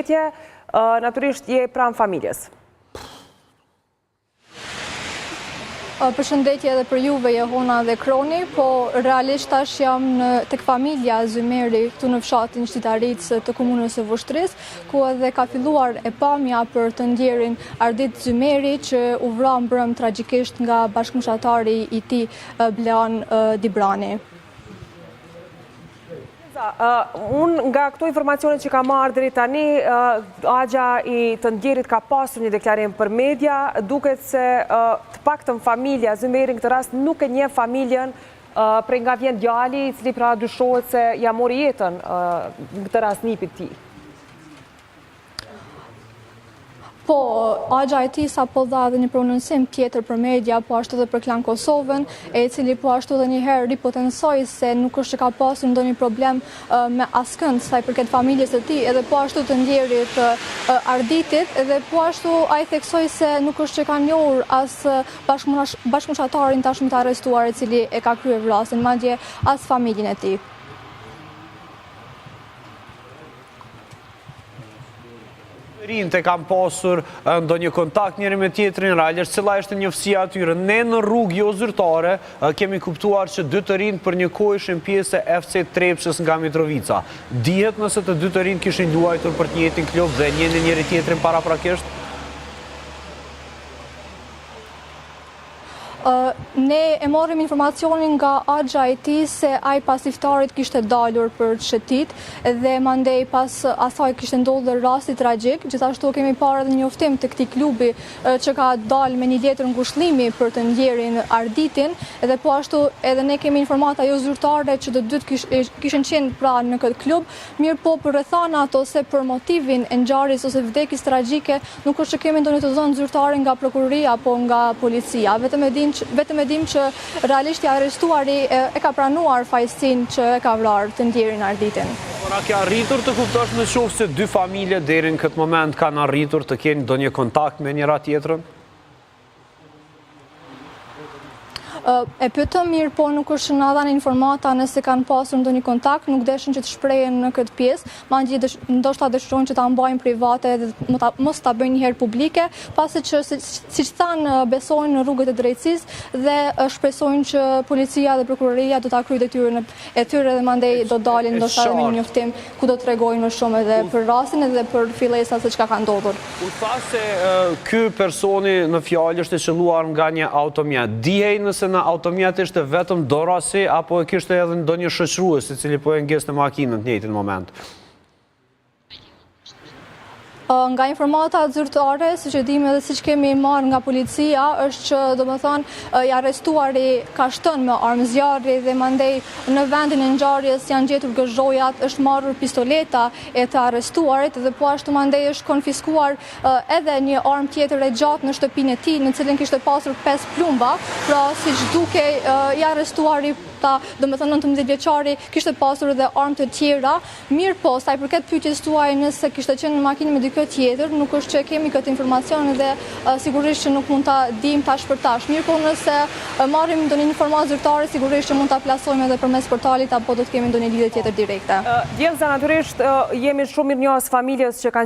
përshëndetje, natyrisht je pranë familjes. Përshëndetje edhe për juve, Jehona dhe Kroni, po realisht tash jam tek familja Zymeri këtu në fshatin Qytetaricë të komunës së Voshtrisë, ku edhe ka filluar e pamja për të ndjerin Ardit Zymeri, që u vra mbrëm tragjikisht nga bashkëmoshatari i tij Blean Dibrani. Unë nga këto informacionet që ka marrë deri tani, agja i të ndjerit ka pasur një deklarim për media, duket se të paktën familja Zymeri në këtë rast nuk e njeh familjen prej nga vjen djali, i cili pra dyshohet se ja mori jetën në këtë rast nipit tij. Po, agja e tij sapo dha edhe një prononcim tjetër për media, po ashtu edhe për Klan Kosovën, e cili po ashtu edhe një herë ripotensoi se nuk është që ka pasur ndonjë problem me askënd sa i përket familjes së tij, edhe po ashtu të ndjerit Arditit, edhe po ashtu ai theksoi se nuk është që ka njohur as bashkëmoshatarin tashmë të arrestuar i cili e ka kryer vrasjen, madje as familjen e tij. Të kam pasur ndonjë kontakt njëri me tjetrin, realisht cila është njofësia atyre. Ne në rrugë jo zyrtare kemi kuptuar që dy të rinj për një kohë ishin pjesë e FC Trepshës nga Mitrovica. Dihet nëse të dy të rinj kishin luajtur për të njëjtin klub dhe njenin njëri tjetrin paraprakisht? Ne e morëm informacionin nga agja e tij se ai pas iftarit kishte dalur për të shëtit dhe mandej pas asaj kishte ndodhur rasti tragjik. Gjithashtu kemi parë edhe një njoftim të këtij klubi që ka dalë me një letër ngushëllimi për të ndjerin Arditin, dhe po ashtu edhe ne kemi informata jo zyrtare që të dytë kishin qenë pranë në këtë klub, mirë po për rrethanat ose për motivin e ngjarjes ose vdekjes tragjike nuk është që kemi ndonjë të dhënë zyrtare nga prokuroria apo nga policia. Vetëm e dim që realisht i arrestuari e ka pranuar fajsin që e ka vrarë të ndjerin Arditin. Ora ke arritur të kuptosh në qoftë se dy familje deri në këtë moment kanë arritur të kenë ndonjë kontakt me njëra tjetrën? E pyetëm, mirë po nuk është na dhanë informata nëse kanë pasur ndonjë kontakt, nuk deshin që të shprehen në këtë pjesë, madje ndoshta dëshirojnë që ta mbajnë private dhe mos ta bëjnë një herë publike, pasi që siç thanë besojnë në rrugët e drejtësisë dhe shpresojnë që policia dhe prokuroria do ta kryejë detyrën e tyre dhe mandej do dalin ndoshta me një njoftim ku do t'rregojnë më shumë edhe për rastin edhe për fillesat se çka ka ndodhur. U tha se ky personi në fjalë është i qelluar nga një automjet. Dihej nëse në automjet ishte vetëm dorasi apo e kishte edhe ndonjë shoqërues i cili po e ngjesë makinën në njëjtin moment? Nga informatat zyrtare, siç e dimë edhe siç kemi marrë nga policia, është që domethënë i arrestuari ka shtënë me armë zjarri dhe mandej në vendin e ngjarjes janë gjetur gëzhojat, është marrur pistoleta e të arrestuarit dhe po ashtu mandej është konfiskuar edhe një armë tjetër e gjatë në shtëpinë e tij, në cilën kishte pasur 5 plumba, pra siç duke i arrestuari domethënë 19 vjeçari kishte pasur edhe armë të tjera. Mirë po, sa i përket pyetjes tuaj nëse kishte qenë në makinë me dikë tjetër, nuk është që kemi këtë informacion dhe sigurisht që nuk mund ta dim tash për tash. Mirë po, nëse marrim ndonjë informatë zyrtare, sigurisht që mund ta plasojmë edhe përmes portalit apo do të kemi ndonjë lidhje tjetër direkte. Djellza, natyrisht jemi shumë mirënjohës familjes që kanë